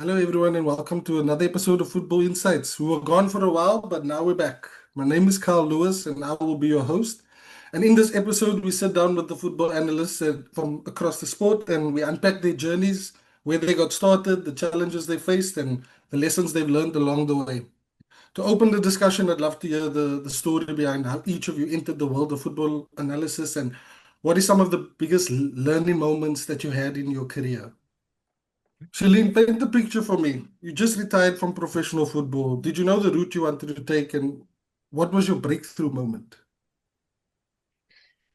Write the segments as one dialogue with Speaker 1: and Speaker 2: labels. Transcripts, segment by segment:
Speaker 1: Hello, everyone, and welcome to another episode of Football Insights. We were gone for a while, but now we're back. My name is Carl Lewis, and I will be your host. And in this episode, we sit down with the football analysts from across the sport and we unpack their journeys, where they got started, the challenges they faced, and the lessons they've learned along the way. To open the discussion, I'd love to hear the story behind how each of you entered the world of football analysis and what is some of the biggest learning moments that you had in your career. Shalene, paint the picture for me. You just retired from professional football. Did you know the route you wanted to take, and what was your breakthrough moment?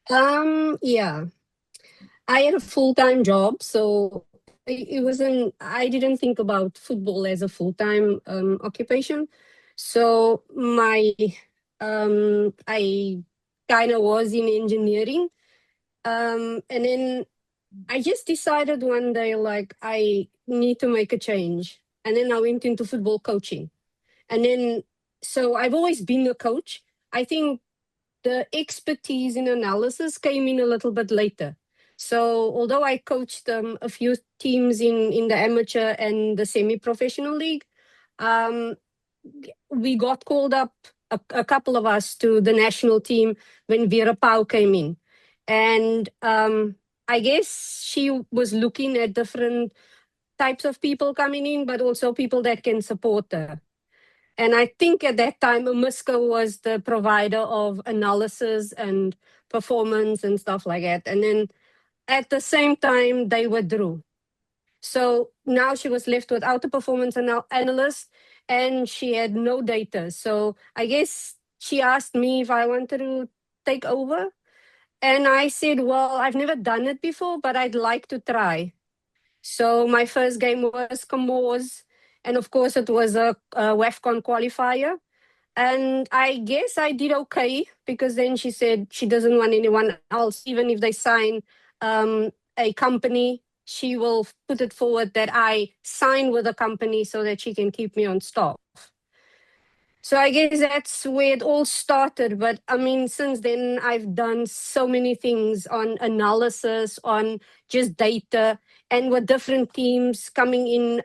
Speaker 2: Yeah, I had a full-time job, so it wasn't, I didn't think about football as a full-time occupation. So I kind of was in engineering. And then I just decided one day, like, I need to make a change. And then I went into football coaching. And then, so I've always been a coach. I think the expertise in analysis came in a little bit later. So although I coached a few teams in the amateur and the semi-professional league, um, we got called up, a couple of us, to the national team when Vera Pau came in. And I guess she was looking at different types of people coming in, but also people that can support her. And I think at that time, Amiska was the provider of analysis and performance and stuff like that. And then at the same time, they withdrew. So now she was left without a performance analyst and she had no data. So I guess she asked me if I wanted to take over. And I said, well, I've never done it before, but I'd like to try. So my first game was Comoros. And of course, it was a WAFCON qualifier. And I guess I did okay because then she said she doesn't want anyone else, even if they sign a company, she will put it forward that I sign with a company so that she can keep me on staff. So I guess that's where it all started. But I mean, since then, I've done so many things on analysis, on just data, and with different teams coming in,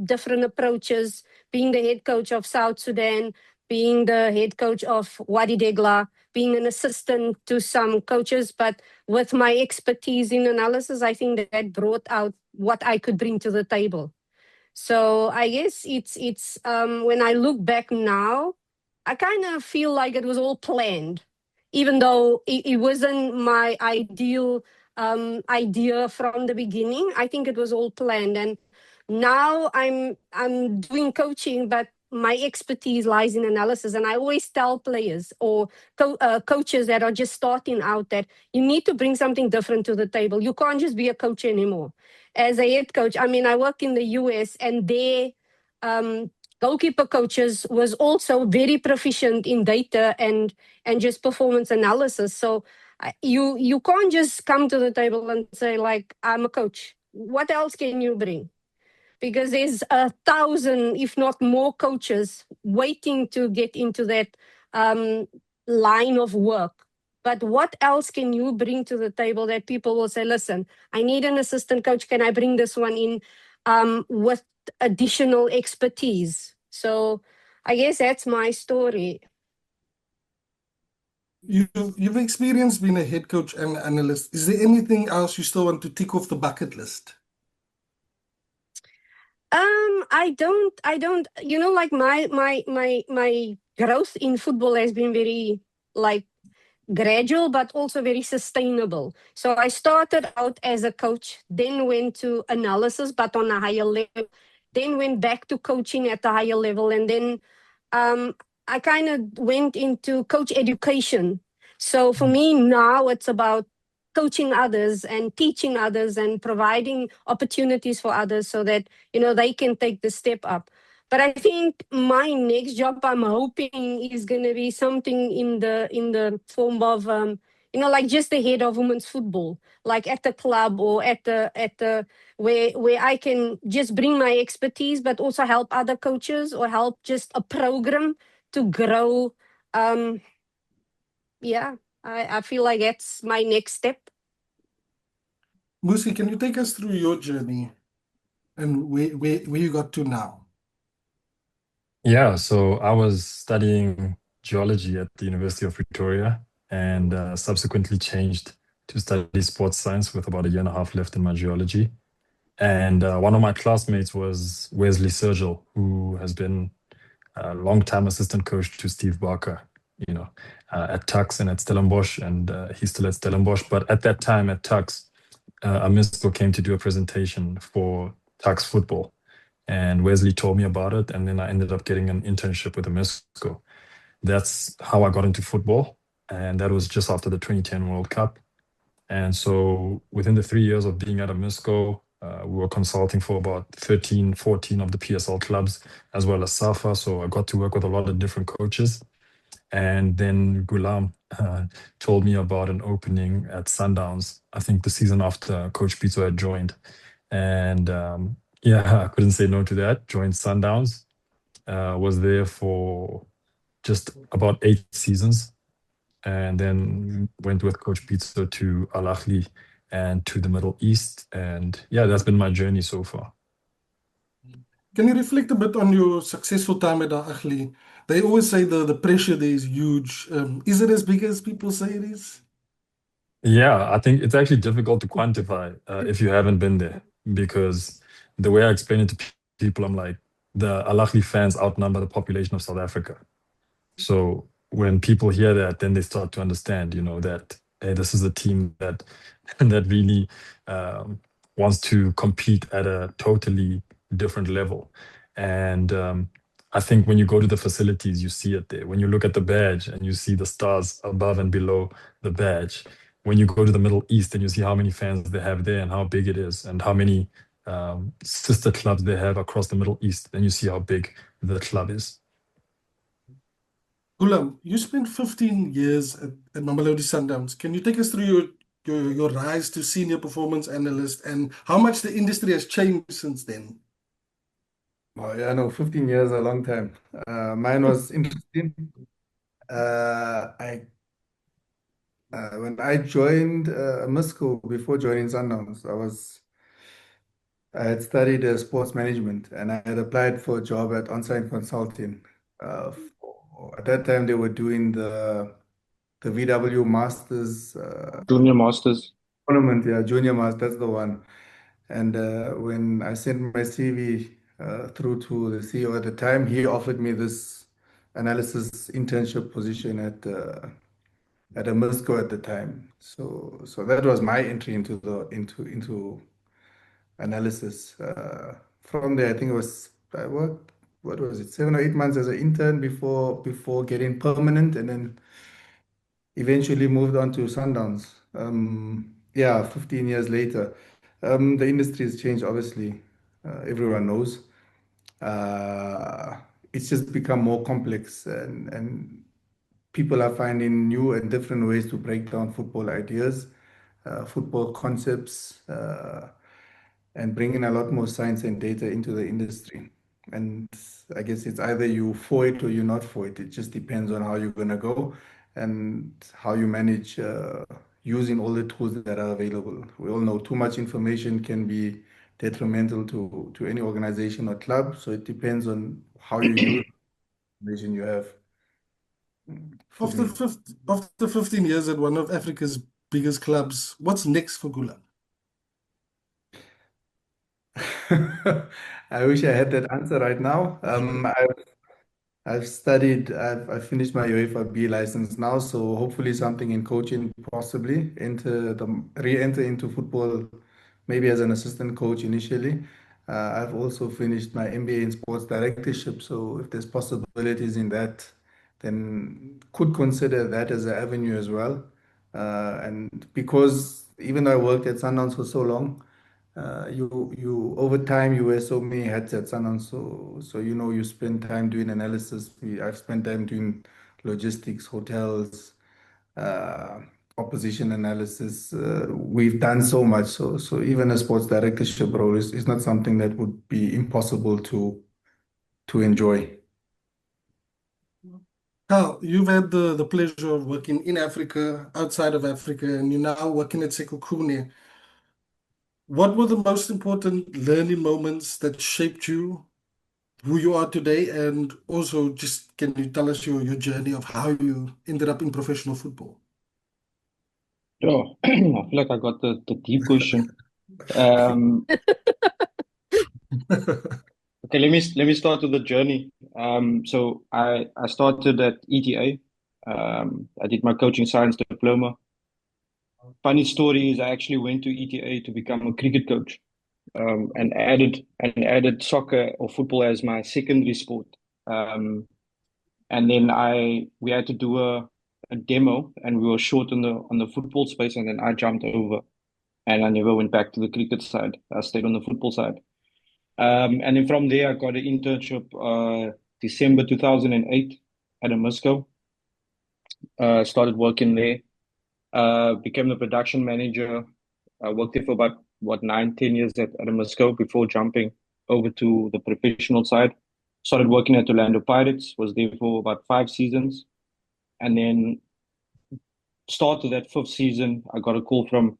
Speaker 2: different approaches, being the head coach of South Sudan, being the head coach of Wadi Degla, being an assistant to some coaches. But with my expertise in analysis, I think that brought out what I could bring to the table. So I guess it's when I look back now, I kind of feel like it was all planned, even though it wasn't my ideal idea from the beginning. I think it was all planned, and now I'm doing coaching, but my expertise lies in analysis. And I always tell players or coaches that are just starting out that you need to bring something different to the table. You can't just be a coach anymore. As a head coach, I mean, I work in the US, and their goalkeeper coaches was also very proficient in data and just performance analysis. So you can't just come to the table and say, like, I'm a coach. What else can you bring? Because there's 1,000, if not more, coaches waiting to get into that line of work. But what else can you bring to the table that people will say, listen, I need an assistant coach. Can I bring this one in with additional expertise? So I guess that's my story.
Speaker 1: You've experienced being a head coach and analyst. Is there anything else you still want to tick off the bucket list?
Speaker 2: I don't, like my growth in football has been very, like, gradual, but also very sustainable. So I started out as a coach, then went to analysis, but on a higher level, then went back to coaching at a higher level. And then I kind of went into coach education. So for me now, it's about coaching others and teaching others and providing opportunities for others so that, they can take the step up. But I think my next job, I'm hoping, is going to be something in the form of, like just the head of women's football, like at the club or at the where I can just bring my expertise, but also help other coaches or help just a program to grow. Yeah, I feel like that's my next step.
Speaker 1: Musi, can you take us through your journey? and where you got to now?
Speaker 3: Yeah, so I was studying geology at the University of Victoria and subsequently changed to study sports science with about a year and a half left in my geology. And one of my classmates was Wesley Sergel, who has been a long-time assistant coach to Steve Barker, you know, at Tux and at Stellenbosch, and he's still at Stellenbosch. But at that time at Tux, Amisco came to do a presentation for Tux football, and Wesley told me about it, and then I ended up getting an internship with Amisco. That's how I got into football, and that was just after the 2010 World Cup. And so within the 3 years of being at Amisco, we were consulting for about 13, 14 of the PSL clubs, as well as SAFA. So I got to work with a lot of different coaches. And then Gulam told me about an opening at Sundowns, I think the season after Coach Pizzo had joined. And yeah, I couldn't say no to that. Joined Sundowns, was there for just about 8 seasons, and then went with Coach Pizzo to Al Ahly and to the Middle East. And yeah, that's been my journey so far.
Speaker 1: Can you reflect a bit on your successful time at Ahly? They always say the pressure there is huge. Is it as big as people say it is?
Speaker 3: Yeah, I think it's actually difficult to quantify if you haven't been there, because the way I explain it to people, I'm like, the Al Ahly fans outnumber the population of South Africa. So when people hear that, then they start to understand, that hey, this is a team that that really um, wants to compete at a totally different level. And I think when you go to the facilities, you see it there. When you look at the badge and you see the stars above and below the badge, when you go to the Middle East and you see how many fans they have there and how big it is, and how many sister clubs they have across the Middle East, then you see how big the club is.
Speaker 1: Gulam, you spent 15 years at Mamelodi Sundowns. Can you take us through your rise to senior performance analyst and how much the industry has changed since then?
Speaker 4: Oh, yeah, no, 15 years, a long time. Mine was interesting. I When I joined Musco before joining Sundowns, I had studied sports management and I had applied for a job at Onsite Consulting. At that time, they were doing the VW Masters
Speaker 5: Junior Masters.
Speaker 4: tournament, yeah, Junior Masters, that's the one. And when I sent my CV through to the CEO at the time, he offered me this analysis internship position at a Misco at the time. So that was my entry into analysis. From there, I think I worked, what was it, 7 or 8 months as an intern before getting permanent, and then eventually moved on to Sundowns. Yeah, 15 years later. The industry has changed, obviously. Everyone knows. Uh, it's just become more complex, and people are finding new and different ways to break down football ideas, football concepts, and bringing a lot more science and data into the industry. And I guess it's either you for it or you're not for it. It just depends on how you're going to go and how you manage using all the tools that are available. We all know too much information can be detrimental to any organization or club. So it depends on how you use the information you have. For
Speaker 1: After,
Speaker 4: me.
Speaker 1: 50, after 15 years at one of Africa's biggest clubs, what's next for Gulam?
Speaker 4: I wish I had that answer right now. I've finished my UEFA B license now, so hopefully something in coaching, possibly re-enter into football, maybe as an assistant coach initially. I've also finished my MBA in sports directorship, so if there's possibilities in that, then could consider that as an avenue as well. And because even though I worked at Sundowns for so long, you over time you wear so many hats at Sanam, so you spend time doing analysis. I've spent time doing logistics, hotels, uh, opposition analysis. We've done so much, so even a sports directorship role is not something that would be impossible to enjoy.
Speaker 1: Carl, you've had the pleasure of working in Africa, outside of Africa, and you're now working at Sekhukhune. What were the most important learning moments that shaped you, who you are today, and also just can you tell us your journey of how you ended up in professional football?
Speaker 5: Oh, I feel like I got the deep question. Um, okay, let me start with the journey. So I started at ETA. I did my coaching science diploma. Funny story is I actually went to ETA to become a cricket coach, and added soccer or football as my secondary sport. And then we had to do a demo, and we were short on the football space, and then I jumped over, and I never went back to the cricket side. I stayed on the football side. And then from there, I got an internship December 2008 at a Musco. Started working there. Became the production manager. I worked there for about, 9, 10 years at a Musco before jumping over to the professional side. Started working at Orlando Pirates, was there for about 5 seasons. And then start of that 5th season, I got a call from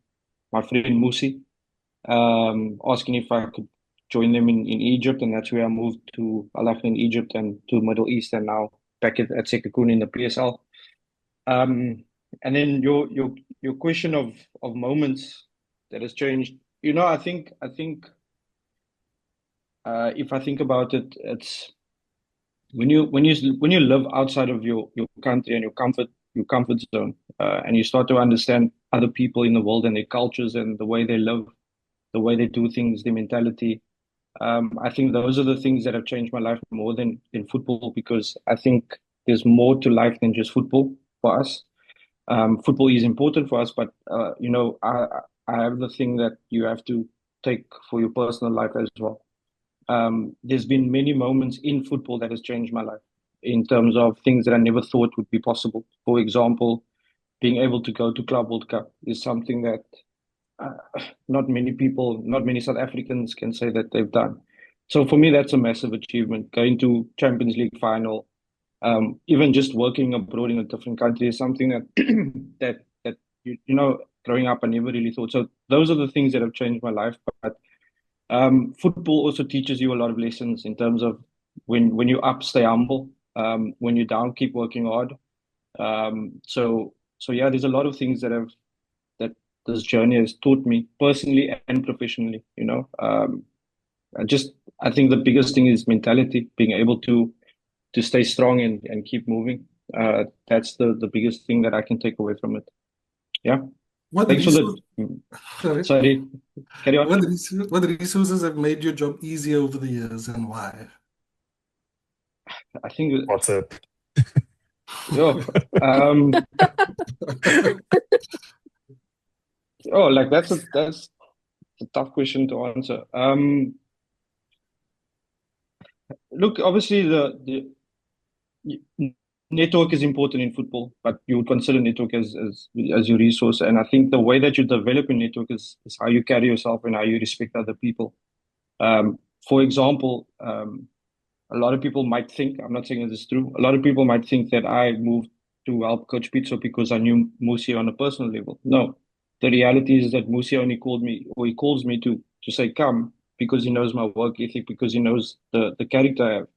Speaker 5: my friend Musi, asking if I could join them in Egypt, and that's where I moved to Al in Egypt and to Middle East, and now back at Sekekune in the PSL. And then your question of moments that has changed. I think if I think about it, it's when you live outside of your country and your comfort zone, and you start to understand other people in the world and their cultures and the way they live, the way they do things, their mentality. I think those are the things that have changed my life more than in football, because I think there's more to life than just football for us. Football is important for us, but I have the thing that you have to take for your personal life as well. There's been many moments in football that has changed my life in terms of things that I never thought would be possible. For example, being able to go to Club World Cup is something that uh, not many people, not many South Africans can say that they've done. So for me, that's a massive achievement. Going to Champions League final, even just working abroad in a different country is something that that growing up I never really thought. So those are the things that have changed my life. But football also teaches you a lot of lessons in terms of when you're up, stay humble. When you're down, keep working hard. So yeah, there's a lot of things that this journey has taught me personally and professionally. I think the biggest thing is mentality, being able to stay strong and keep moving. That's the biggest thing that I can take away from it. Yeah.
Speaker 1: What
Speaker 5: Thanks for
Speaker 1: resource,
Speaker 5: the.
Speaker 1: sorry,
Speaker 5: Sorry. Carry on.
Speaker 1: what resources have made your job easier over the years and why?
Speaker 5: I think.
Speaker 3: WhatsApp.
Speaker 5: Yo. Oh, like that's a tough question to answer. Look, obviously the network is important in football, but you would consider network as your resource. And I think the way that you develop a network is how you carry yourself and how you respect other people. For example, a lot of people might think, I'm not saying this is true, a lot of people might think that I moved to help Coach Pizzo because I knew Musi on a personal level. No, the reality is that Musi only called me, or he calls me to say come, because he knows my work ethic, because he knows the character I have.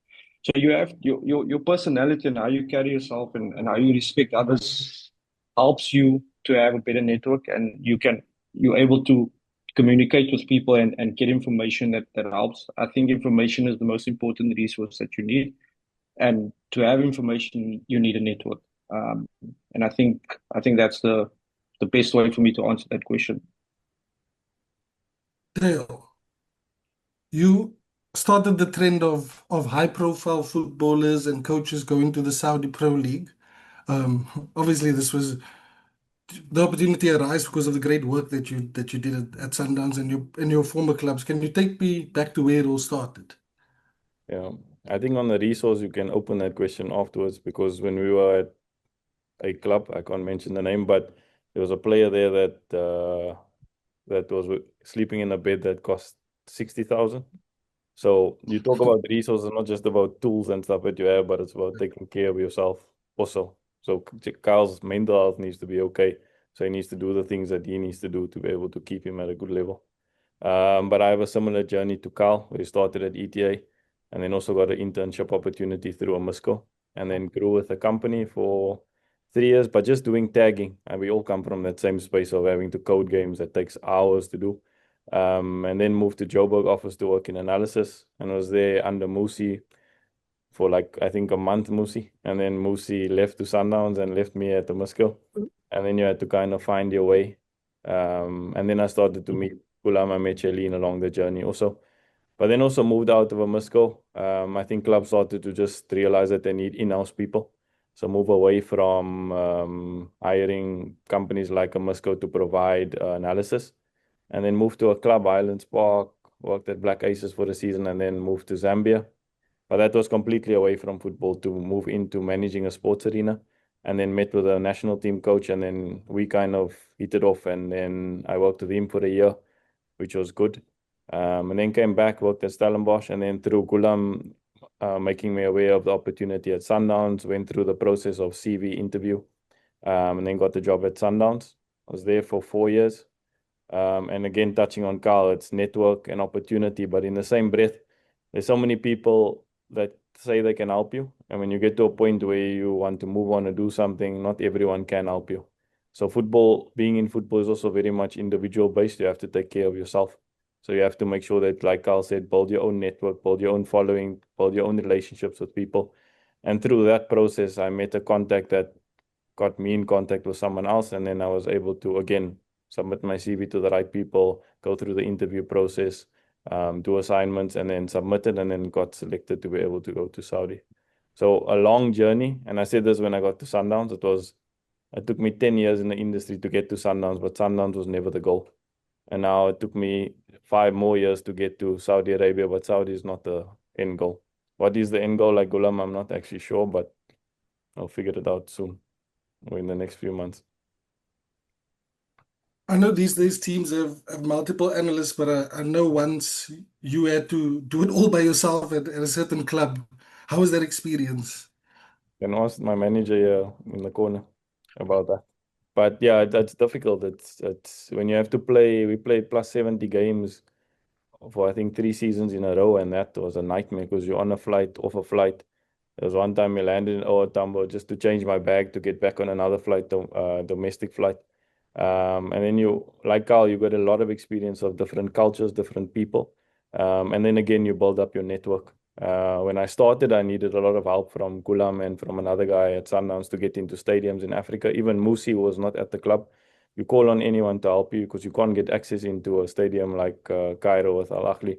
Speaker 5: So you have your personality and how you carry yourself, and how you respect others helps you to have a better network, and you're able to communicate with people and get information that helps. I think information is the most important resource that you need. And to have information, you need a network. And I think that's the best way for me to answer that question.
Speaker 1: Dale, you started the trend of high-profile footballers and coaches going to the Saudi Pro League. Obviously, this was the opportunity arise because of the great work that you did at Sundowns and your former clubs. Can you take me back to where it all started?
Speaker 6: Yeah, I think on the resource, you can open that question afterwards, because when we were at a club, I can't mention the name, but there was a player there that was sleeping in a bed that cost 60,000. So you talk about resources, not just about tools and stuff that you have, but it's about taking care of yourself also. So Kyle's mental health needs to be okay. So he needs to do the things that he needs to do to be able to keep him at a good level. But I have a similar journey to Carl. We started at ETA and then also got an internship opportunity through Amusco, and then grew with the company for 3 years, but just doing tagging. And we all come from that same space of having to code games that takes hours to do. And then moved to Joburg office to work in analysis, and was there under Musi for like, I think, a month, Musi. And then Musi left to Sundowns and left me at the Musco. And then you had to kind of find your way. And then I started to meet Gulam and Mechelin along the journey also. But then also moved out of a Musco. I think clubs started to just realize that they need in-house people. So move away from hiring companies like a Musco to provide analysis. And then moved to a club, Highlands Park, worked at Black Aces for a season, and then moved to Zambia. But that was completely away from football to move into managing a sports arena, and then met with a national team coach, and then we kind of hit it off. And then I worked with him for a year, which was good. And then came back, worked at Stellenbosch, and then through Gulam making me aware of the opportunity at Sundowns, went through the process of CV interview, and then got the job at Sundowns. I was there for 4 years. And again, touching on Carl, it's network and opportunity, but in the same breath, there's so many people that say they can help you. And when you get to a point where you want to move on and do something, not everyone can help you. So being in football is also very much individual based. You have to take care of yourself. So you have to make sure that, like Carl said, build your own network, build your own following, build your own relationships with people. And through that process, I met a contact that got me in contact with someone else. And then I was able to, again, submit my CV to the right people, go through the interview process, do assignments, and then submit it, and then got selected to be able to go to Saudi. So a long journey. And I said this when I got to Sundowns. It took me 10 years in the industry to get to Sundowns, but Sundowns was never the goal. And now it took me 5 more years to get to Saudi Arabia, but Saudi is not the end goal. What is the end goal, like Gulam? I'm not actually sure, but I'll figure it out soon or in the next few months.
Speaker 1: I know these days teams have multiple analysts, but I know once you had to do it all by yourself at a certain club. How was that experience?
Speaker 6: Can ask my manager here in the corner about that. But yeah, that's difficult. It's when you have to play. We played plus 70 games for I think 3 seasons in a row, and that was a nightmare because you're on a flight, off a flight. There was one time we landed in OR Tambo just to change my bag to get back on another flight, domestic flight. And then like Carl, you got a lot of experience of different cultures, different people. And then again, you build up your network. When I started, I needed a lot of help from Gulam and from another guy at Sundowns to get into stadiums in Africa. Even Musi was not at the club. You call on anyone to help you because you can't get access into a stadium like Cairo with Al Ahly.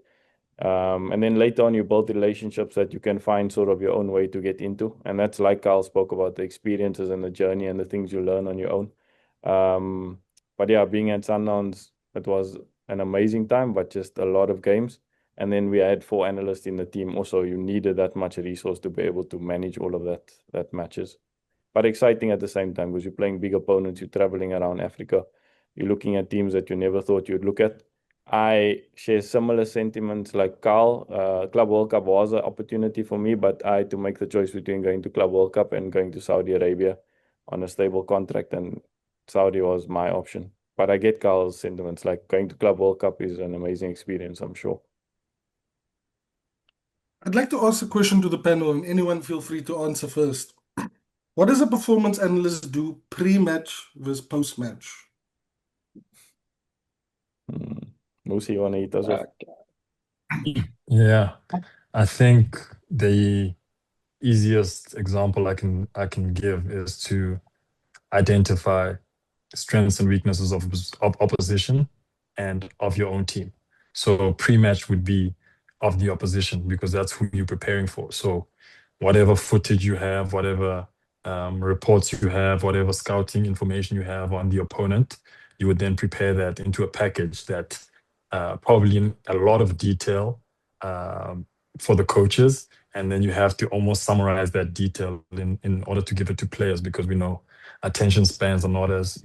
Speaker 6: And then later on, you build relationships that you can find sort of your own way to get into. And that's like Carl spoke about, the experiences and the journey and the things you learn on your own. But yeah, being at Sundowns, it was an amazing time, but just a lot of games. And then we had 4 analysts in the team. Also, you needed that much resource to be able to manage all of that matches. But exciting at the same time because you're playing big opponents, you're traveling around Africa, you're looking at teams that you never thought you'd look at. I share similar sentiments like Carl. Club World Cup was an opportunity for me, but I had to make the choice between going to Club World Cup and going to Saudi Arabia on a stable contract, and Saudi was my option. But I get Carl's sentiments, like going to Club World Cup is an amazing experience, I'm sure.
Speaker 1: I'd like to ask a question to the panel, and anyone feel free to answer first. What does a performance analyst do pre-match versus post-match?
Speaker 6: Musi, you want to eat us off?
Speaker 3: Yeah, I think the easiest example I can give is to identify strengths and weaknesses of opposition and of your own team. So pre-match would be of the opposition because that's who you're preparing for. So whatever footage you have, whatever reports you have, whatever scouting information you have on the opponent, you would then prepare that into a package that probably in a lot of detail for the coaches. And then you have to almost summarize that detail in order to give it to players, because we know attention spans are not as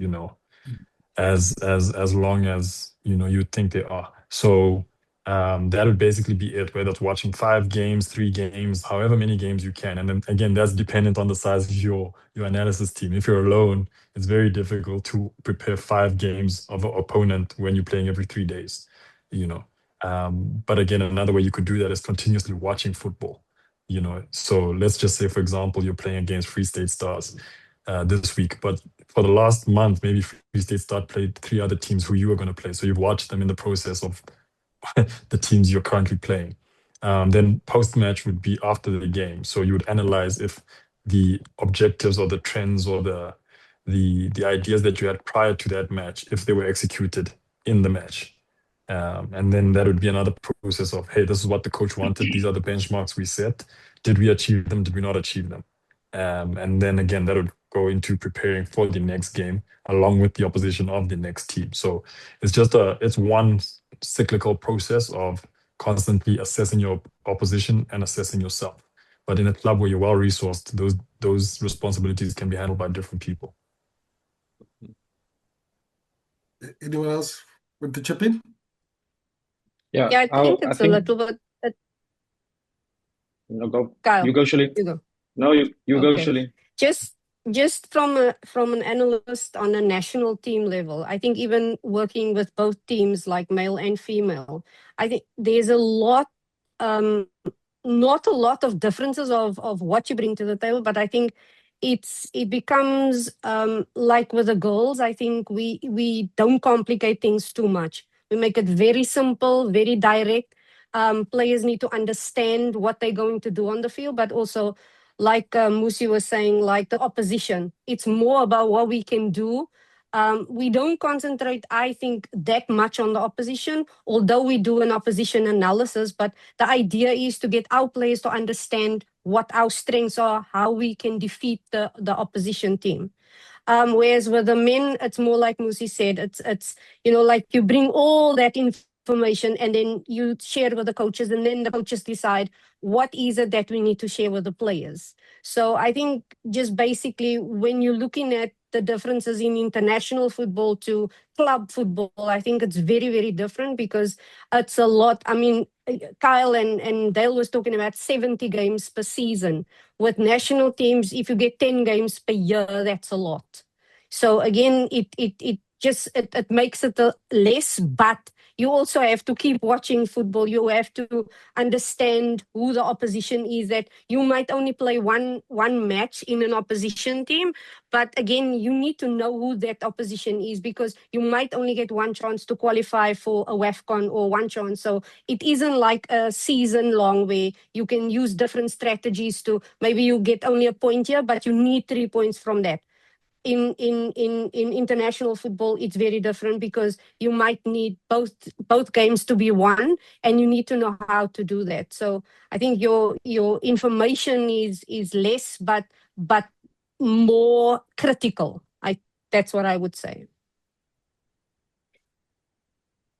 Speaker 3: as long as you think they are. So that would basically be it, whether it's watching 5 games, 3 games, however many games you can. And then again, that's dependent on the size of your analysis team. If you're alone, it's very difficult to prepare 5 games of an opponent when you're playing every 3 days. But again, another way you could do that is continuously watching football. So let's just say, for example, you're playing against Free State Stars this week, but for the last month, maybe Free State Stars played 3 other teams who you are going to play. So you've watched them in the process of the teams you're currently playing. Then post-match would be after the game. So you would analyze if the objectives or the trends or the ideas that you had prior to that match, if they were executed in the match. And then that would be another process of, hey, this is what the coach wanted. These are the benchmarks we set. Did we achieve them? Did we not achieve them? And then again, that would go into preparing for the next game along with the opposition of the next team. So it's one cyclical process of constantly assessing your opposition and assessing yourself. But in a club where you're well resourced, those responsibilities can be handled by different people.
Speaker 1: Anyone else want to chip in?
Speaker 5: Yeah,
Speaker 2: Yeah, I think it's a little bit.
Speaker 5: Go.
Speaker 2: Kyle,
Speaker 5: You go, Shirley.
Speaker 2: you go.
Speaker 5: No, you go,
Speaker 2: Okay.
Speaker 5: Shirley.
Speaker 2: Just from an analyst on a national team level, I think even working with both teams, like male and female, I think there's not a lot of differences of what you bring to the table, but I think it becomes like with the girls. I think we don't complicate things too much. We make it very simple, very direct. Players need to understand what they're going to do on the field, but also, like Musi was saying, like the opposition. It's more about what we can do. We don't concentrate, I think, that much on the opposition, although we do an opposition analysis. But the idea is to get our players to understand what our strengths are, how we can defeat the opposition team. Whereas with the men, it's more like Musi said, it's like you bring all that information and then you share with the coaches, and then the coaches decide what is it that we need to share with the players. So I think just basically when you're looking at the differences in international football to club football, I think it's very, very different because it's a lot. I mean, Kyle and Dale was talking about 70 games per season. With national teams, if you get 10 games per year, that's a lot. So again, it makes it less, but you also have to keep watching football. You have to understand who the opposition is, that you might only play one match in an opposition team. But again, you need to know who that opposition is because you might only get one chance to qualify for a WAFCON or one chance. So it isn't like a season long where you can use different strategies to maybe you get only a point here, but you need 3 points from that. In international football, it's very different because you might need both games to be won, and you need to know how to do that. So I think your information is less, but more critical. That's what I would say.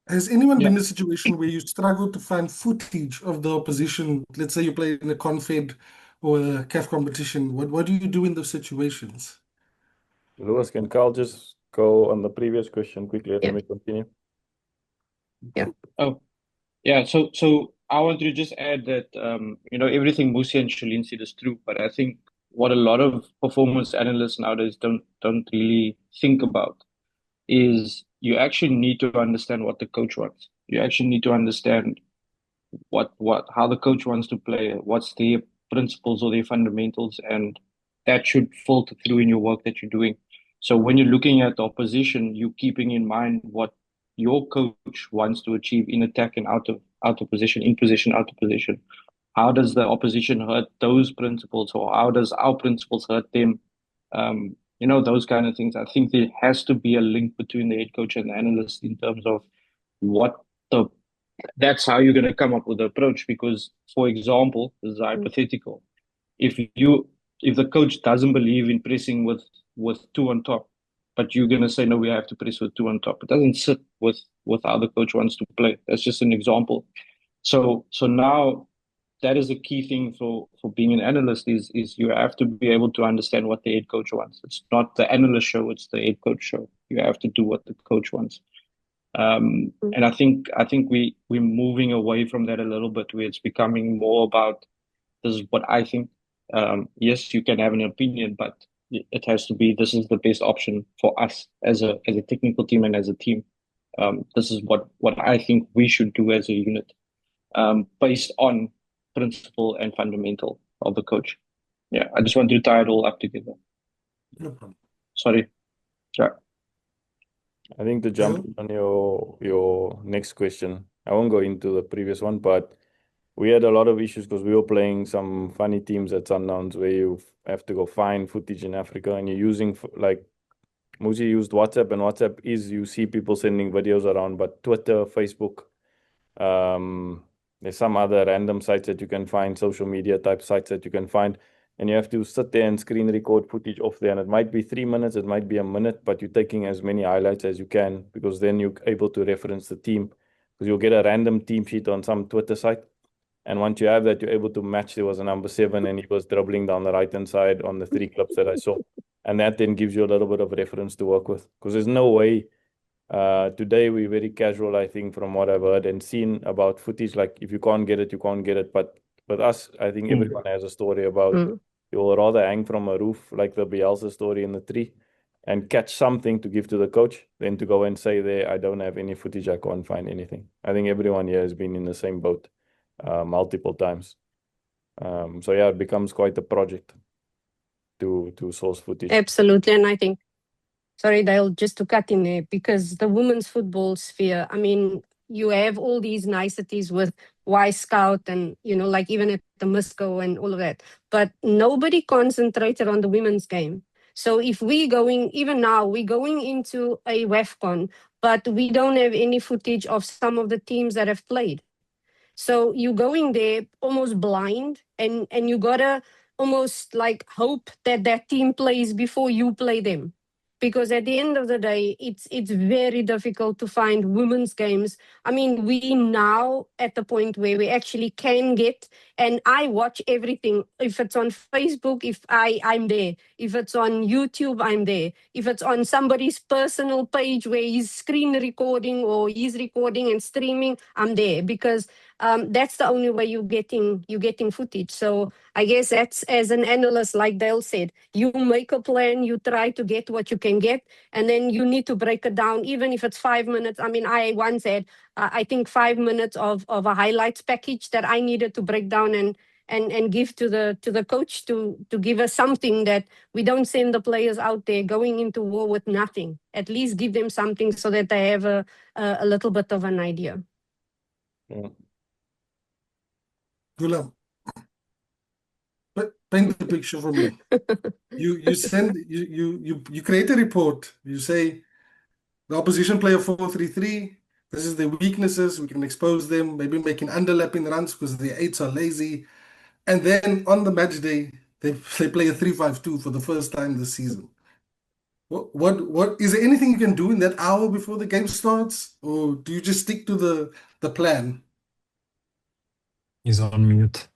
Speaker 1: Has anyone been in a situation where you struggle to find footage of the opposition? Let's say you play in a Confed or a CAF competition. What do you do in those situations?
Speaker 6: Lewis, can Carl just go on the previous question quickly and
Speaker 2: Yeah.
Speaker 6: then we continue?
Speaker 2: Yeah.
Speaker 5: Oh, yeah. So I want to just add that everything Musi and Shalin said is true, but I think what a lot of performance analysts nowadays don't really think about is you actually need to understand what the coach wants. You actually need to understand how the coach wants to play, what's their principles or their fundamentals, and that should filter through in your work that you're doing. So when you're looking at the opposition, you're keeping in mind what your coach wants to achieve in attack and out of position, in position, out of position. How does the opposition hurt those principles, or how does our principles hurt them? Those kind of things. I think there has to be a link between the head coach and the analyst in terms of that's how you're going to come up with the approach. Because, for example, this is hypothetical. If the coach doesn't believe in pressing with 2 on top, but you're going to say, no, we have to press with 2 on top. It doesn't sit with how the coach wants to play. That's just an example. So now that is a key thing for being an analyst is you have to be able to understand what the head coach wants. It's not the analyst show, it's the head coach show. You have to do what the coach wants. And I think we're moving away from that a little bit, where it's becoming more about, this is what I think. Yes, you can have an opinion, but it has to be, this is the best option for us as a technical team and as a team. This is what I think we should do as a unit, based on principle and fundamental of the coach. Yeah, I just want to tie it all up together.
Speaker 1: No problem.
Speaker 5: Sorry. Yeah.
Speaker 6: I think to jump on your next question, I won't go into the previous one, but we had a lot of issues because we were playing some funny teams at Sundowns where you have to go find footage in Africa, and you're using, like Muzi used WhatsApp, and WhatsApp is, you see people sending videos around, but Twitter, Facebook, there's some other random sites that you can find, social media type sites that you can find, and you have to sit there and screen record footage off there. And it might be 3 minutes, it might be a minute, but you're taking as many highlights as you can, because then you're able to reference the team, because you'll get a random team sheet on some Twitter site. And once you have that, you're able to match. There was a number 7 and he was dribbling down the right-hand side on the 3 clips that I saw. And that then gives you a little bit of reference to work with. Because there's no way, today we're very casual, I think, from what I've heard and seen about footage. Like, if you can't get it, you can't get it. But us, I think everyone has a story about, you'll rather hang from a roof, like the Bielsa story in the tree, and catch something to give to the coach than to go and say there, I don't have any footage, I can't find anything. I think everyone here has been in the same boat multiple times. So yeah, it becomes quite a project to source footage.
Speaker 2: Absolutely. And I think, sorry, Dale, just to cut in there, because the women's football sphere, I mean, you have all these niceties with Y Scout and, you know, like even at the Misco and all of that, but nobody concentrated on the women's game. So if we going, even now, we're going into a WAFCON, but we don't have any footage of some of the teams that have played. So you're going there almost blind, and you gotta almost like hope that that team plays before you play them. Because at the end of the day, it's very difficult to find women's games. I mean, we now at the point where we actually can get, and I watch everything. If it's on Facebook, if I'm there. If it's on YouTube, I'm there. If it's on somebody's personal page where he's screen recording or he's recording and streaming, I'm there, because that's the only way you're getting footage. So I guess that's, as an analyst, like Dale said, you make a plan, you try to get what you can get, and then you need to break it down, even if it's 5 minutes. I mean, I once had, I think 5 minutes of a highlights package that I needed to break down and give to the coach to give us something, that we don't send the players out there going into war with nothing. At least give them something so that they have a little bit of an idea.
Speaker 6: Yeah.
Speaker 1: Gulam, but paint the picture for me. You create a report. You say the opposition player 4-3-3. This is their weaknesses. We can expose them. Maybe making underlapping runs because the 8s are lazy. And then on the match day, they play a 3-5-2 for the first time this season. What is there anything you can do in that hour before the game starts, or do you just stick to the plan?
Speaker 3: He's on mute.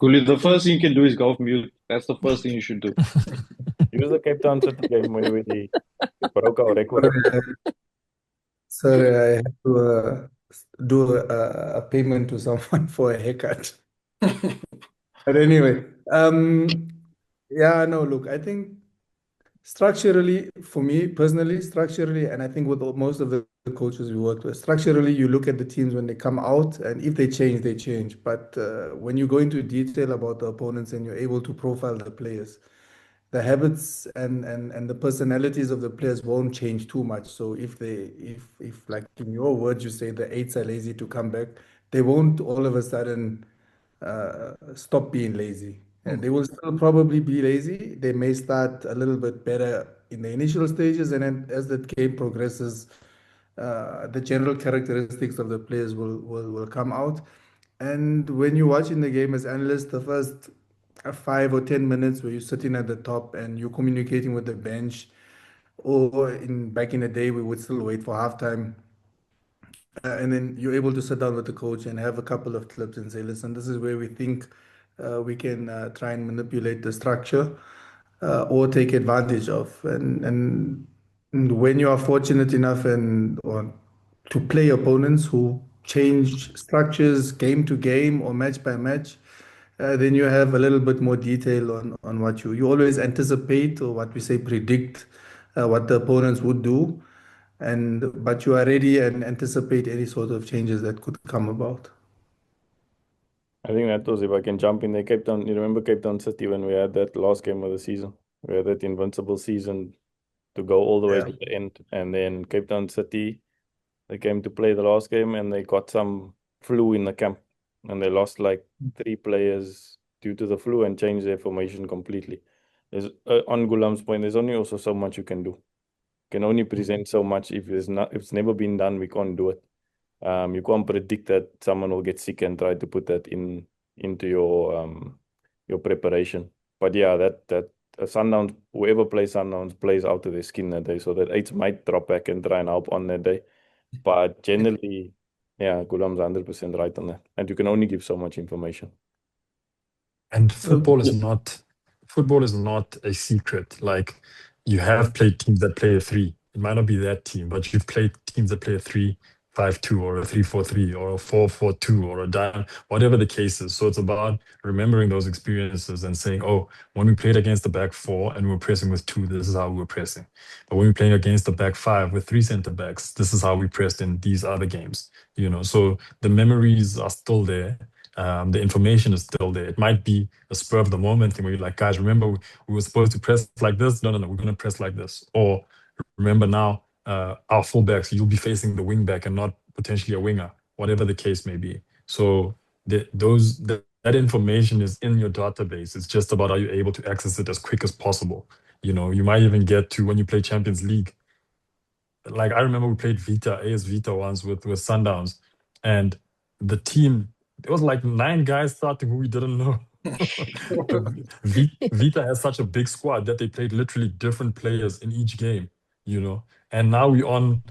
Speaker 5: Guli, the first thing you can do is go off mute. That's the first thing you should do.
Speaker 6: Use the Cape Town City game when we broke our record.
Speaker 4: Sorry, I have to do a payment to someone for a haircut. But anyway, yeah, no, look, I think structurally, for me personally, structurally, and I think with most of the coaches we worked with, structurally, you look at the teams when they come out, and if they change, they change. But when you go into detail about the opponents and you're able to profile the players, the habits and the personalities of the players won't change too much. So if like in your words, you say the 8s are lazy to come back, they won't all of a sudden stop being lazy. And they will still probably be lazy. They may start a little bit better in the initial stages, and then as the game progresses, the general characteristics of the players will come out. And when you're watching the game as analysts, the first 5 or 10 minutes where you're sitting at the top and you're communicating with the bench, or back in the day, we would still wait for halftime. And then you're able to sit down with the coach and have a couple of clips and say, listen, this is where we think we can try and manipulate the structure or take advantage of. And when you are fortunate enough or to play opponents who change structures game to game or match by match, then you have a little bit more detail on what you always anticipate, or what we say predict what the opponents would do. but you are ready and anticipate any sort of changes that could come about.
Speaker 6: I think that was, if I can jump in there, Cape Town. You remember Cape Town City when we had that last game of the season? We had that invincible season to go all the way
Speaker 4: Yeah.
Speaker 6: to the end. And then Cape Town City, they came to play the last game and they got some flu in the camp. And they lost like 3 players due to the flu and changed their formation completely. There's, on Gulam's point, there's only also so much you can do. You can only present so much. If it's never been done, we can't do it. You can't predict that someone will get sick and try to put that into your preparation. But yeah, that Sundowns, whoever plays Sundowns plays out of their skin that day. So that eights might drop back and try and help on that day. But generally, yeah, Gulam's 100% right on that. And you can only give so much information.
Speaker 3: And football is not a secret. Like, you have played teams that play a 3. It might not be that team, but you've played teams that play a 3-5-2 or a 3-4-3 or a 4-4-2 or a down, whatever the case is. So it's about remembering those experiences and saying, oh, when we played against the back 4 and we were pressing with 2, this is how we were pressing. But when we're playing against the back 5 with 3 center backs, this is how we pressed in these other games. So the memories are still there. The information is still there. It might be a spur of the moment thing where you're like, guys, remember we were supposed to press like this? No, we're going to press like this. Or remember now, our fullbacks, you'll be facing the wing back and not potentially a winger, whatever the case may be. So that information is in your database. It's just about, are you able to access it as quick as possible? You might even get to when you play Champions League. Like, I remember we played AS Vita once with Sundowns, and the team, there was like 9 guys starting who we didn't know. Vita has such a big squad that they played literally different players in each game, and now we're on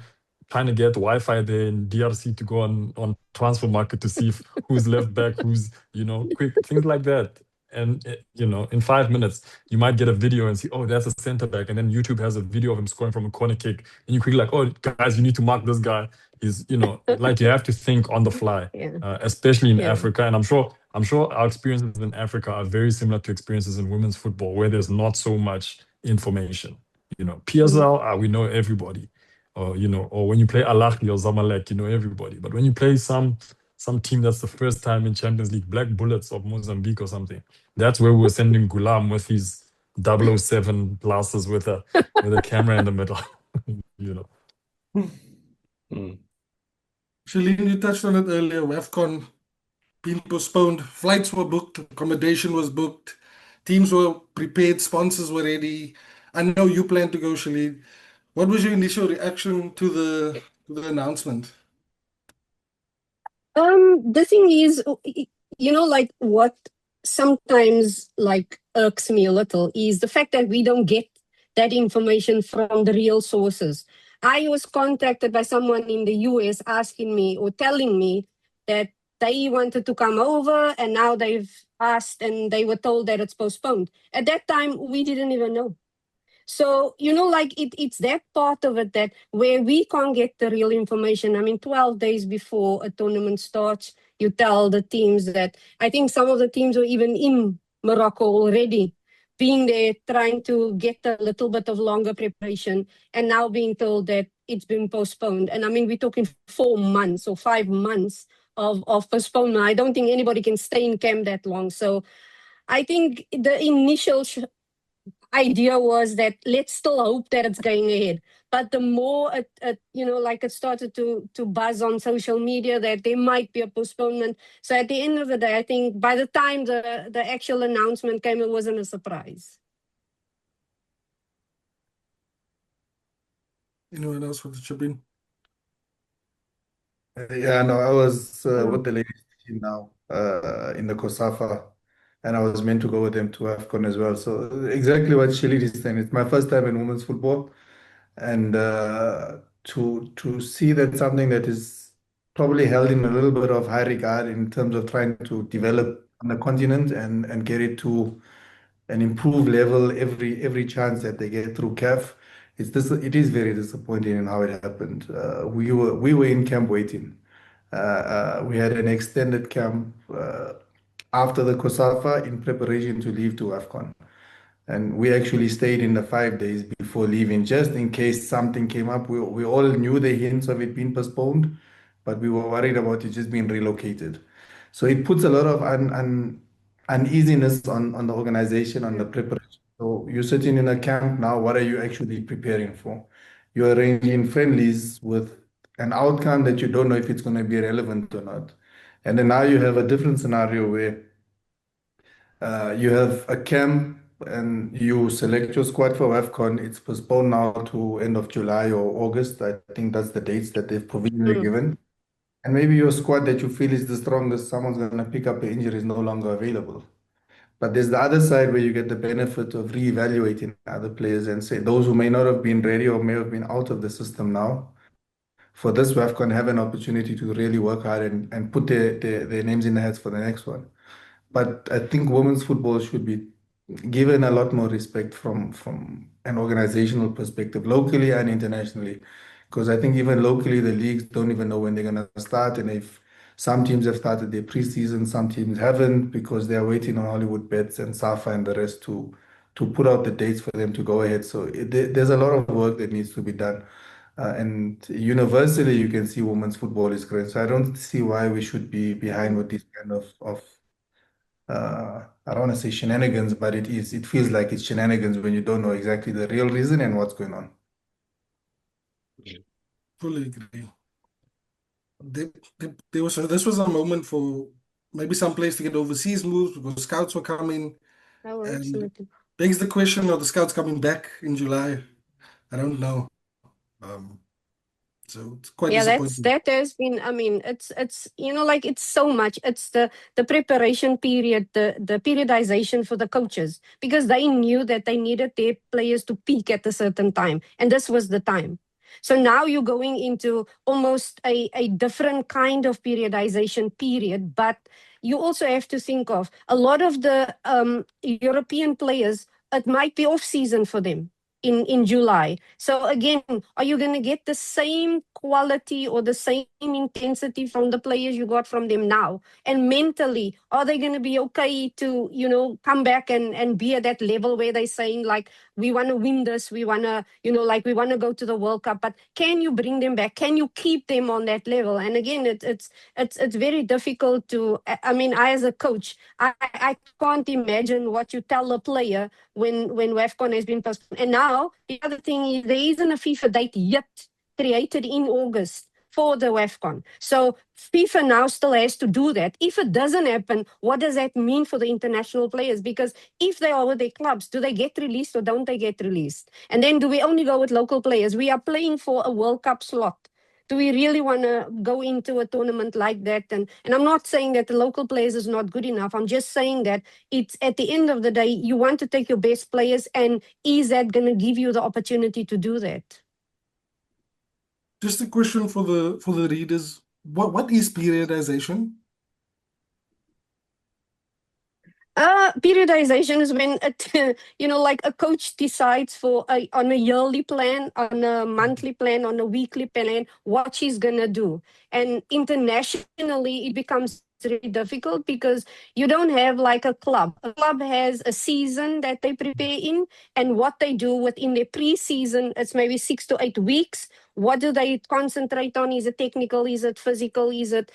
Speaker 3: trying to get Wi-Fi there in DRC to go on transfer market to see who's left back, who's, quick, things like that. And, in 5 minutes, you might get a video and see, oh, that's a center back. And then YouTube has a video of him scoring from a corner kick. And you quickly like, oh, guys, you need to mark this guy. He's, like, you have to think on the fly, especially in Africa. And I'm sure our experiences in Africa are very similar to experiences in women's football, where there's not so much information. PSL, we know everybody. Or when you play Ahly or Zamalek, you know everybody. But when you play some team that's the first time in Champions League, Black Bullets of Mozambique or something, that's where we were sending Gulam with his 007 glasses with a camera in the middle.
Speaker 1: Shalene, you touched on it earlier. WAFCON being postponed. Flights were booked. Accommodation was booked. Teams were prepared. Sponsors were ready. I know you plan to go, Shalene. What was your initial reaction to the announcement?
Speaker 2: The thing is, like what sometimes like irks me a little is the fact that we don't get that information from the real sources. I was contacted by someone in the US asking me or telling me that they wanted to come over and now they've asked and they were told that it's postponed. At that time, we didn't even know. So, like it's that part of it that where we can't get the real information. I mean, 12 days before a tournament starts, you tell the teams that I think some of the teams were even in Morocco already, being there, trying to get a little bit of longer preparation, and now being told that it's been postponed. And I mean, we're talking 4 months or 5 months of postponement. I don't think anybody can stay in camp that long. So I think the initial idea was that let's still hope that it's going ahead. But the more it started to buzz on social media that there might be a postponement. So at the end of the day, I think by the time the actual announcement came, it wasn't a surprise.
Speaker 1: Anyone else want to chip in?
Speaker 4: Yeah, no, I was with the ladies team now in the COSAFA, and I was meant to go with them to AFCON as well. So exactly what Shalid is saying. It's my first time in women's football, and to see that something that is probably held in a little bit of high regard in terms of trying to develop on the continent and get it to an improved level every chance that they get through CAF. It is very disappointing in how it happened. We were in camp waiting. We had an extended camp after the COSAFA in preparation to leave to AFCON. And we actually stayed in the 5 days before leaving, just in case something came up. We all knew the hints of it being postponed, but we were worried about it just being relocated. So it puts a lot of uneasiness on the organization, on the preparation. So you're sitting in a camp now, what are you actually preparing for? You're arranging friendlies with an outcome that you don't know if it's going to be relevant or not. And then now you have a different scenario where you have a camp and you select your squad for WAFCON. It's postponed now to end of July or August. I think that's the dates that they've provisionally given. And maybe your squad that you feel is the strongest, someone's going to pick up an injury, is no longer available. But there's the other side where you get the benefit of reevaluating other players and say those who may not have been ready or may have been out of the system now, for this WAFCON have an opportunity to really work hard and put their names in the hats for the next one. But I think women's football should be given a lot more respect from an organizational perspective, locally and internationally. Because I think even locally, the leagues don't even know when they're going to start. And if some teams have started their preseason, some teams haven't because they're waiting on Hollywood Bets and SAFA and the rest to put out the dates for them to go ahead. So there's a lot of work that needs to be done. And universally, you can see women's football is great. So I don't see why we should be behind with this kind of I don't want to say shenanigans, but it is. It feels like it's shenanigans when you don't know exactly the real reason and what's going on.
Speaker 1: Fully agree. This was a moment for maybe some players to get overseas moves because scouts were coming.
Speaker 2: Oh,
Speaker 1: And
Speaker 2: absolutely.
Speaker 1: begs the question, are the scouts coming back in July? I don't know. So it's quite disappointing.
Speaker 2: that has been, I mean, it's like it's so much. It's the preparation period, the periodization for the coaches, because they knew that they needed their players to peak at a certain time, and this was the time. So now you're going into almost a different kind of periodization period, but you also have to think of a lot of the European players, it might be off season for them in July. So again, are you going to get the same quality or the same intensity from the players you got from them now? And mentally, are they going to be okay to, come back and be at that level where they're saying like, we want to win this, we want to, we want to go to the World Cup, but can you bring them back? Can you keep them on that level? And again, it's very difficult to, I mean, I as a coach, I can't imagine what you tell a player when WAFCON has been postponed. And now the other thing is there isn't a FIFA date yet created in August for the WAFCON. So FIFA now still has to do that. If it doesn't happen, what does that mean for the international players? Because if they are with their clubs, do they get released or don't they get released? And then do we only go with local players? We are playing for a World Cup slot. Do we really want to go into a tournament like that? And I'm not saying that the local players is not good enough. I'm just saying that it's at the end of the day, you want to take your best players, and is that going to give you the opportunity to do that?
Speaker 1: Just a question for the readers. What is periodization?
Speaker 2: Periodization is when like a coach decides on a yearly plan, on a monthly plan, on a weekly plan, what she's gonna do. And internationally, it becomes really difficult because you don't have like a club. A club has a season that they prepare in, and what they do within their pre-season, it's maybe 6 to 8 weeks. What do they concentrate on? Is it technical? Is it physical? Is it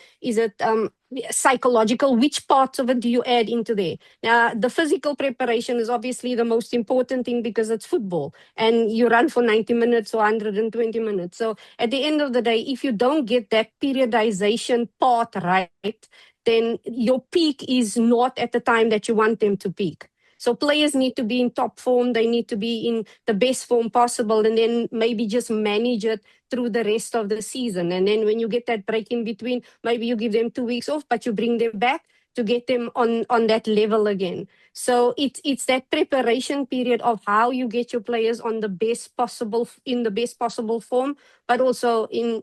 Speaker 2: psychological? Which parts of it do you add into there? Now, the physical preparation is obviously the most important thing because it's football and you run for 90 minutes or 120 minutes. So at the end of the day, if you don't get that periodization part right, then your peak is not at the time that you want them to peak. So players need to be in top form. They need to be in the best form possible, and then maybe just manage it through the rest of the season. And then when you get that break in between, maybe you give them 2 weeks off, but you bring them back to get them on that level again. So it's that preparation period of how you get your players in the best possible form, but also in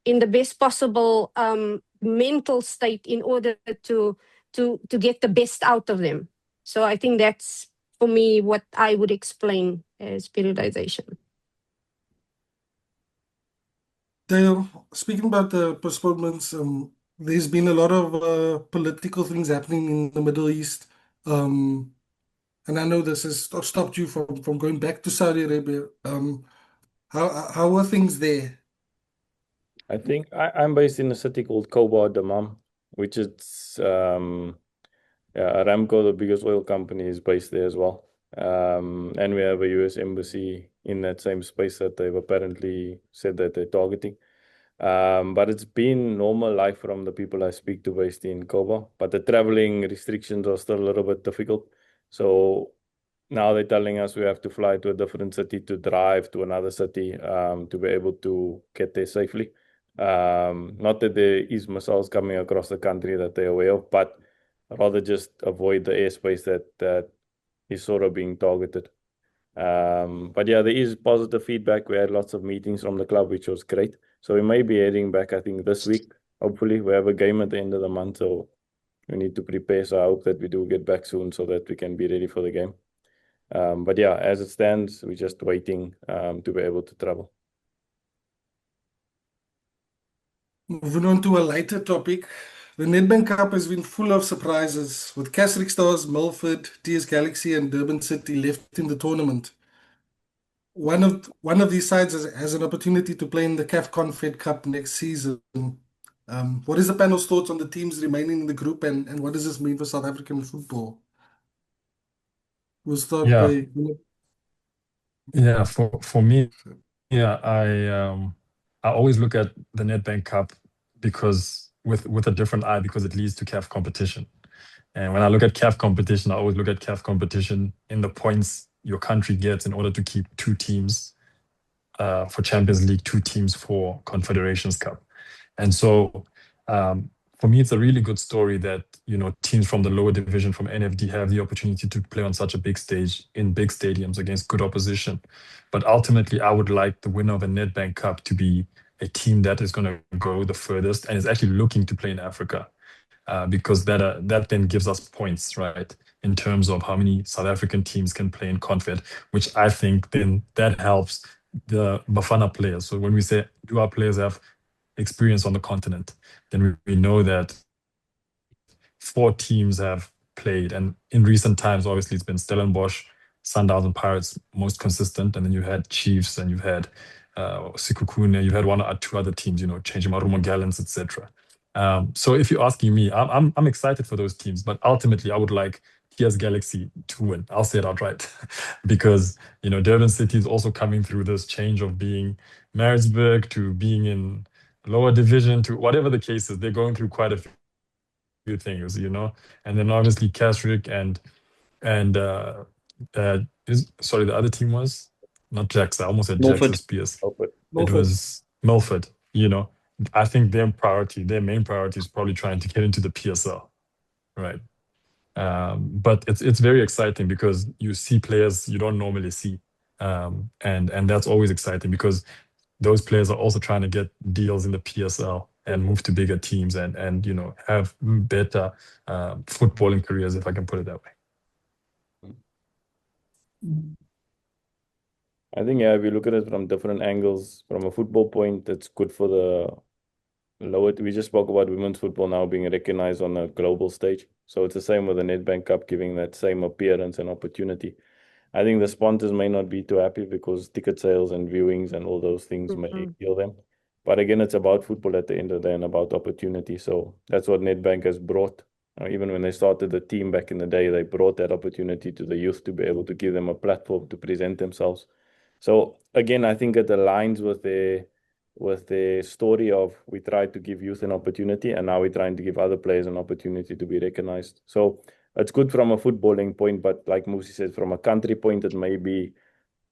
Speaker 2: the best possible mental state in order to get the best out of them. So I think that's, for me, what I would explain as periodization.
Speaker 1: Dale, speaking about the postponements, there's been a lot of political things happening in the Middle East. and I know this has stopped you from going back to Saudi Arabia. How are things there?
Speaker 6: I think I'm based in a city called Kobar Dammam, which is Aramco, the biggest oil company, is based there as well. And we have a US embassy in that same space that they've apparently said that they're targeting. But it's been normal life from the people I speak to based in Kobar. But the traveling restrictions are still a little bit difficult. So now they're telling us we have to fly to a different city to drive to another city to be able to get there safely. Not that there is missiles coming across the country that they're aware of, but rather just avoid the airspace that is sort of being targeted. But yeah, there is positive feedback. We had lots of meetings from the club, which was great. So we may be heading back, I think, this week. Hopefully, we have a game at the end of the month, so we need to prepare. So I hope that we do get back soon so that we can be ready for the game. But yeah, as it stands, we're just waiting to be able to travel.
Speaker 1: Moving on to a lighter topic, the Nedbank Cup has been full of surprises, with Casrick Stars, Milford, TS Galaxy, and Durban City left in the tournament. One of these sides has an opportunity to play in the CAF Fed Cup next season. What is the panel's thoughts on the teams remaining in the group, and what does this mean for South African football? We'll start
Speaker 3: Yeah,
Speaker 1: by
Speaker 3: yeah. For me, yeah, I always look at the Nedbank Cup because with a different eye because it leads to CAF competition. And when I look at CAF competition, I always look at CAF competition in the points your country gets in order to keep two teams for Champions League, two teams for Confederations Cup. And so for me, it's a really good story that, teams from the lower division from NFD have the opportunity to play on such a big stage in big stadiums against good opposition. But ultimately, I would like the winner of a Nedbank Cup to be a team that is going to go the furthest and is actually looking to play in Africa. Because that then gives us points, right, in terms of how many South African teams can play in Confed, which I think then that helps the Bafana players. So when we say, do our players have experience on the continent, then we know that 4 teams have played. And in recent times, obviously, it's been Stellenbosch, Sundowns, and Pirates most consistent. And then you had Chiefs and you've had Sikukune, you've had one or two other teams, changing Marumo Gallants, etc. So if you're asking me, I'm excited for those teams, but ultimately I would like TS Galaxy to win. I'll say it outright because Durban City is also coming through this change of being Maritzburg to being in lower division to whatever the case is. They're going through quite a few things, and then obviously Casrick and sorry, the other team was not Jax. I almost said
Speaker 5: Milford.
Speaker 3: Jax's Spears.
Speaker 6: Milford.
Speaker 3: It was Milford. I think their main priority is probably trying to get into the PSL, right? But it's very exciting because you see players you don't normally see, and that's always exciting because those players are also trying to get deals in the PSL and move to bigger teams and have better footballing careers, if I can put it that way.
Speaker 6: I think, if you look at it from different angles, from a football point, it's good for the lower. We just spoke about women's football now being recognized on a global stage. So it's the same with the Nedbank Cup, giving that same appearance and opportunity. I think the sponsors may not be too happy because ticket sales and viewings and all those things may kill them. But again, it's about football at the end of the day and about opportunity. So that's what Nedbank has brought. Even when they started the team back in the day, they brought that opportunity to the youth to be able to give them a platform to present themselves. So again, I think it aligns with the story of we tried to give youth an opportunity and now we're trying to give other players an opportunity to be recognized. So it's good from a footballing point, but like Musi said, from a country point, it may be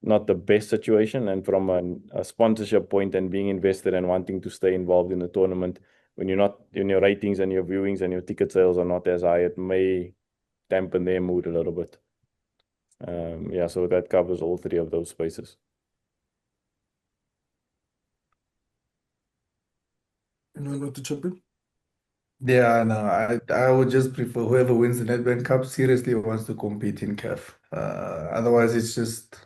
Speaker 6: not the best situation. And from a sponsorship point and being invested and wanting to stay involved in the tournament, when you're not in your ratings and your viewings and your ticket sales are not as high, it may dampen their mood a little bit. So that covers all 3 of those spaces.
Speaker 1: anyone want to jump in?
Speaker 4: Yeah, no, I would just prefer whoever wins the Nedbank Cup seriously wants to compete in CAF. Otherwise, it's just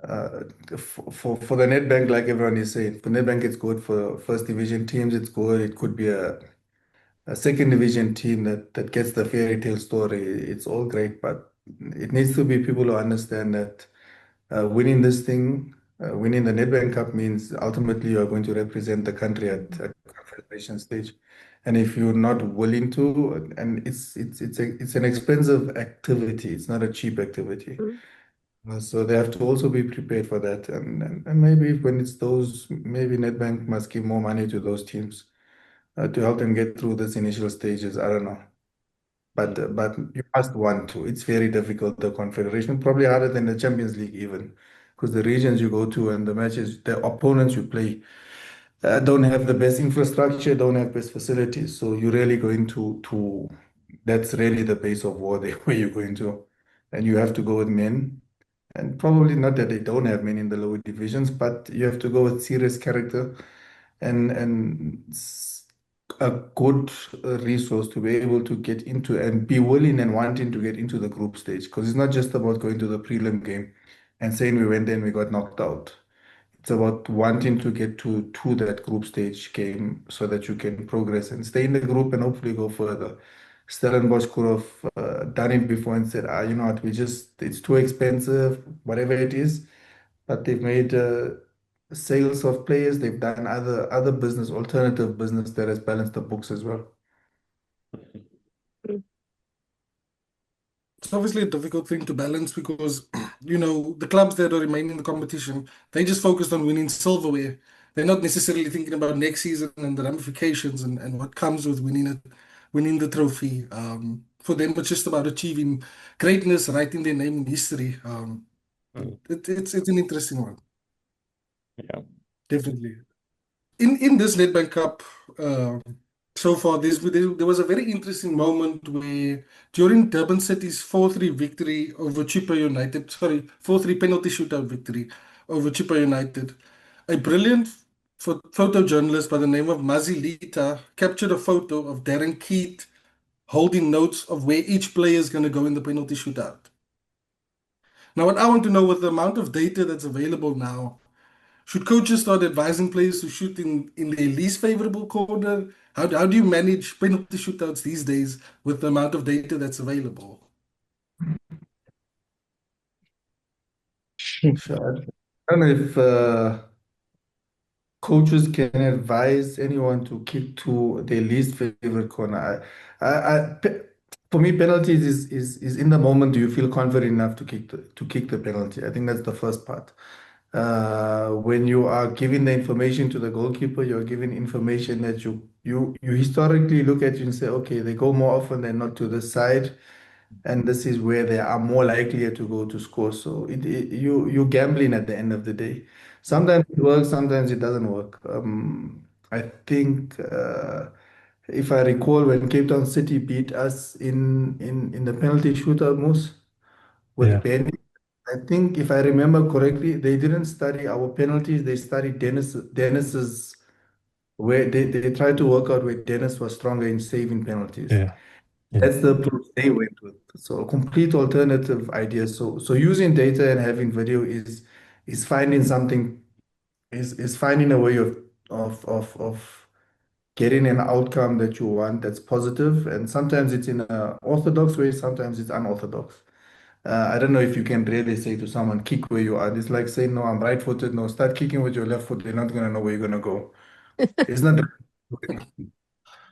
Speaker 4: for the Nedbank, like everyone is saying, for Nedbank, it's good. For first division teams, it's good. It could be a second division team that gets the fairy tale story. It's all great, but it needs to be people who understand that winning this thing, winning the Nedbank Cup means ultimately you are going to represent the country at confederation stage. And if you're not willing to, and it's an expensive activity, it's not a cheap activity. So they have to also be prepared for that. And maybe when it's those, maybe Nedbank must give more money to those teams to help them get through this initial stages. I don't know. But you must want to. It's very difficult, the Confederation, probably harder than the Champions League even, because the regions you go to and the matches, the opponents you play don't have the best infrastructure, don't have best facilities. So you really go into that's really the base of war there where you're going to. And you have to go with men. And probably not that they don't have men in the lower divisions, but you have to go with serious character and a good resource to be able to get into and be willing and wanting to get into the group stage. Because it's not just about going to the prelim game and saying we went there and we got knocked out. It's about wanting to get to that group stage game so that you can progress and stay in the group and hopefully go further. Stellenbosch could have done it before and said, you know what, it's too expensive, whatever it is. But they've made sales of players. They've done other business, alternative business that has balanced the books as well.
Speaker 1: It's obviously a difficult thing to balance because, the clubs that are remaining in the competition, they just focused on winning silverware. They're not necessarily thinking about next season and the ramifications and what comes with winning the trophy. For them, it's just about achieving greatness, writing their name in history. It's an interesting one,
Speaker 6: Yeah.
Speaker 1: definitely. In this Nedbank Cup, so far, there was a very interesting moment where during Durban City's 4-3 victory over Chippa United, sorry, 4-3 penalty shootout victory over Chippa United, a brilliant photojournalist by the name of Mazilita captured a photo of Darren Keat holding notes of where each player is going to go in the penalty shootout. Now, what I want to know, with the amount of data that's available now, should coaches start advising players to shoot in their least favorable corner? How do you manage penalty shootouts these days with the amount of data that's available?
Speaker 4: Sure. I don't know if coaches can advise anyone to kick to their least favorite corner. For me, penalties is in the moment. Do you feel confident enough to kick the penalty? I think that's the first part. When you are giving the information to the goalkeeper, you're giving information that you historically look at you and say, okay, they go more often than not to this side, and this is where they are more likely to go to score. So you're gambling at the end of the day. Sometimes it works, sometimes it doesn't work. I think if I recall when Cape Town City beat us in the penalty shootout, Moose, with
Speaker 3: Yeah.
Speaker 4: Ben. I think if I remember correctly, they didn't study our penalties. They studied Dennis's where they tried to work out where Dennis was stronger in saving penalties.
Speaker 3: Yeah. Yeah.
Speaker 4: That's the approach they went with. So a complete alternative idea. So using data and having video is finding something is finding a way of getting an outcome that you want that's positive. And sometimes it's in an orthodox way, sometimes it's unorthodox. I don't know if you can really say to someone, kick where you are. It's like saying, no, I'm right footed. No, start kicking with your left foot. They're not going to know where you're going to go. It's not.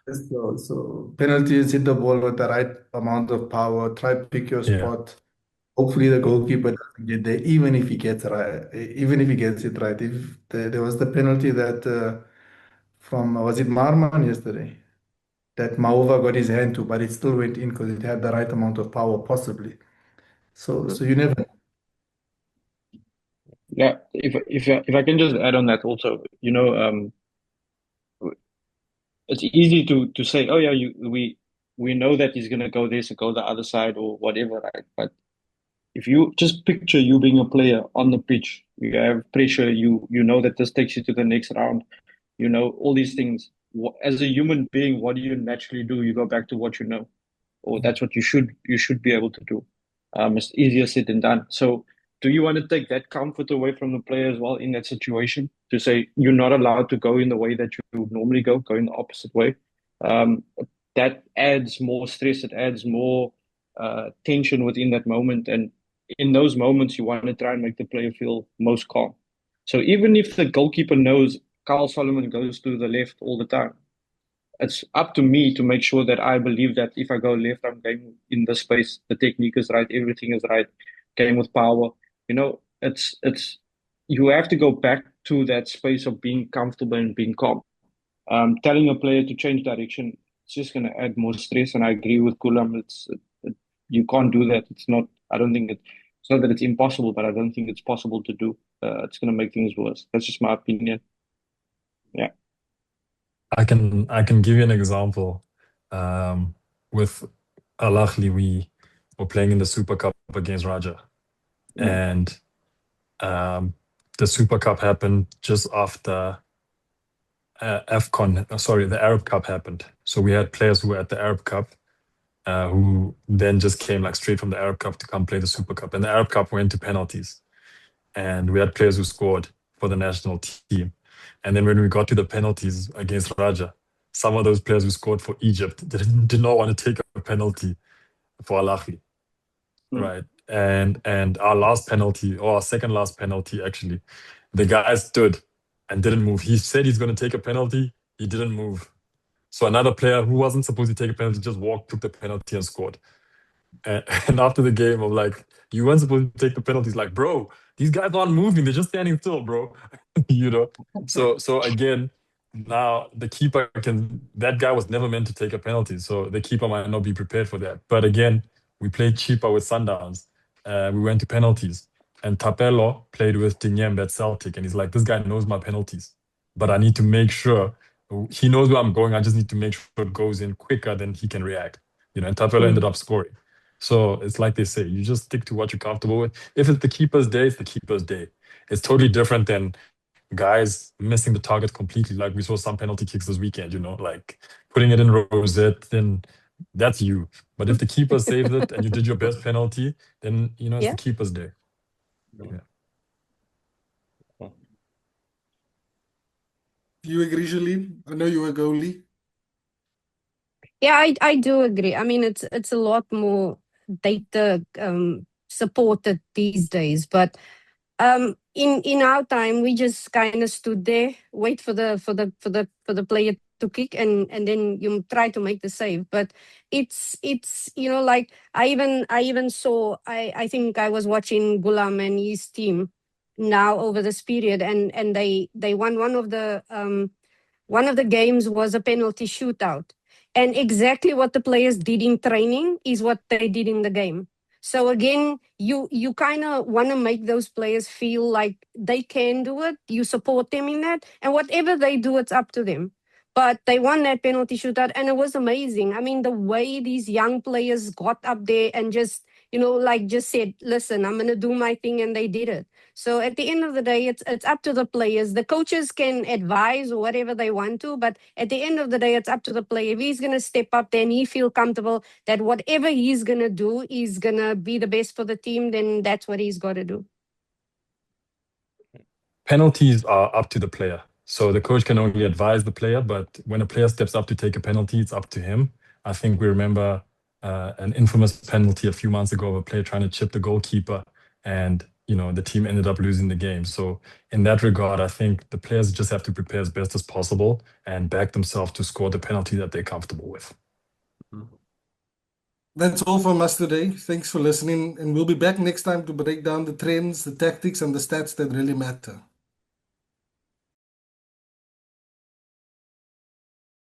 Speaker 4: So penalties, hit the ball with the right amount of power, try to pick your
Speaker 3: Yeah.
Speaker 4: spot. Hopefully the goalkeeper doesn't get there, even if he gets right, even if he gets it right. If there was the penalty that from was it Marman yesterday that Maova got his hand to, but it still went in because it had the right amount of power, possibly. So you never.
Speaker 5: Yeah, if I can just add on that also, it's easy to say, oh yeah, we know that he's gonna go this or go the other side or whatever, right? But if you just picture you being a player on the pitch, you have pressure, you know that this takes you to the next round, all these things. As a human being, what do you naturally do? You go back to what you know, or that's what you should be able to do. It's easier said than done. So do you want to take that comfort away from the player as well in that situation to say you're not allowed to go in the way that you normally go in the opposite way? Um, that adds more stress. It adds more tension within that moment. And in those moments, you want to try and make the player feel most calm. So even if the goalkeeper knows Carl Solomon goes to the left all the time, it's up to me to make sure that I believe that if I go left, I'm going in the space, the technique is right, everything is right, game with power. It's you have to go back to that space of being comfortable and being calm. Telling a player to change direction, it's just going to add more stress. And I agree with Gulam. You can't do that. It's not. I don't think it's not that it's impossible, but I don't think it's possible to do. It's going to make things worse. That's just my opinion. Yeah.
Speaker 3: I can give you an example. With Ahly, we were playing in the Super Cup against Raja, and the Super Cup happened just after AFCON. Sorry, the Arab Cup happened. So we had players who were at the Arab Cup, who then just came like straight from the Arab Cup to come play the Super Cup. And the Arab Cup went to penalties, and we had players who scored for the national team. And then when we got to the penalties against Raja, some of those players who scored for Egypt did not want to take a penalty for Ahly, right? And our last penalty, or our second last penalty, actually, the guy stood and didn't move. He said he's going to take a penalty. He didn't move. So another player who wasn't supposed to take a penalty just walked, took the penalty, and scored. And after the game, I'm like, you weren't supposed to take the penalty. He's like, bro, these guys aren't moving. They're just standing still, bro. So again, now the keeper that guy was never meant to take a penalty. So the keeper might not be prepared for that. But again, we played cheaper with Sundowns. We went to penalties. And Tapelo played with Dinyembe at Celtic. And he's like, this guy knows my penalties. But I need to make sure he knows where I'm going. I just need to make sure it goes in quicker than he can react. And Tapelo ended up scoring. So it's like they say, you just stick to what you're comfortable with. If it's the keeper's day, it's the keeper's day. It's totally different than guys missing the target completely. Like we saw some penalty kicks this weekend, like putting it in rosette, then that's you. But if the keeper saved it and you did your best penalty, then, it's the keeper's day. Yeah.
Speaker 1: You agree, Shaleen? I know you're a goalie.
Speaker 2: Yeah, I do agree. I mean, it's a lot more data supported these days, but in our time we just kind of stood there, wait for the player to kick, and then you try to make the save. But it's like I even saw, I think I was watching Gulam and his team now over this period, and they won one of the games was a penalty shootout. And exactly what the players did in training is what they did in the game. So again, you kind of want to make those players feel like they can do it. You support them in that. And whatever they do, it's up to them. But they won that penalty shootout, and it was amazing. I mean, the way these young players got up there and just, just said, listen, I'm going to do my thing, and they did it. So at the end of the day, it's up to the players. The coaches can advise or whatever they want to, but at the end of the day, it's up to the player. If he's going to step up there and he feel comfortable that whatever he's going to do is going to be the best for the team, then that's what he's got to do.
Speaker 3: Penalties are up to the player. So the coach can only advise the player, but when a player steps up to take a penalty, it's up to him. I think we remember an infamous penalty a few months ago of a player trying to chip the goalkeeper, and the team ended up losing the game. So in that regard, I think the players just have to prepare as best as possible and back themselves to score the penalty that they're comfortable with.
Speaker 1: That's all from us today. Thanks for listening, and we'll be back next time to break down the trends, the tactics, and the stats that really matter.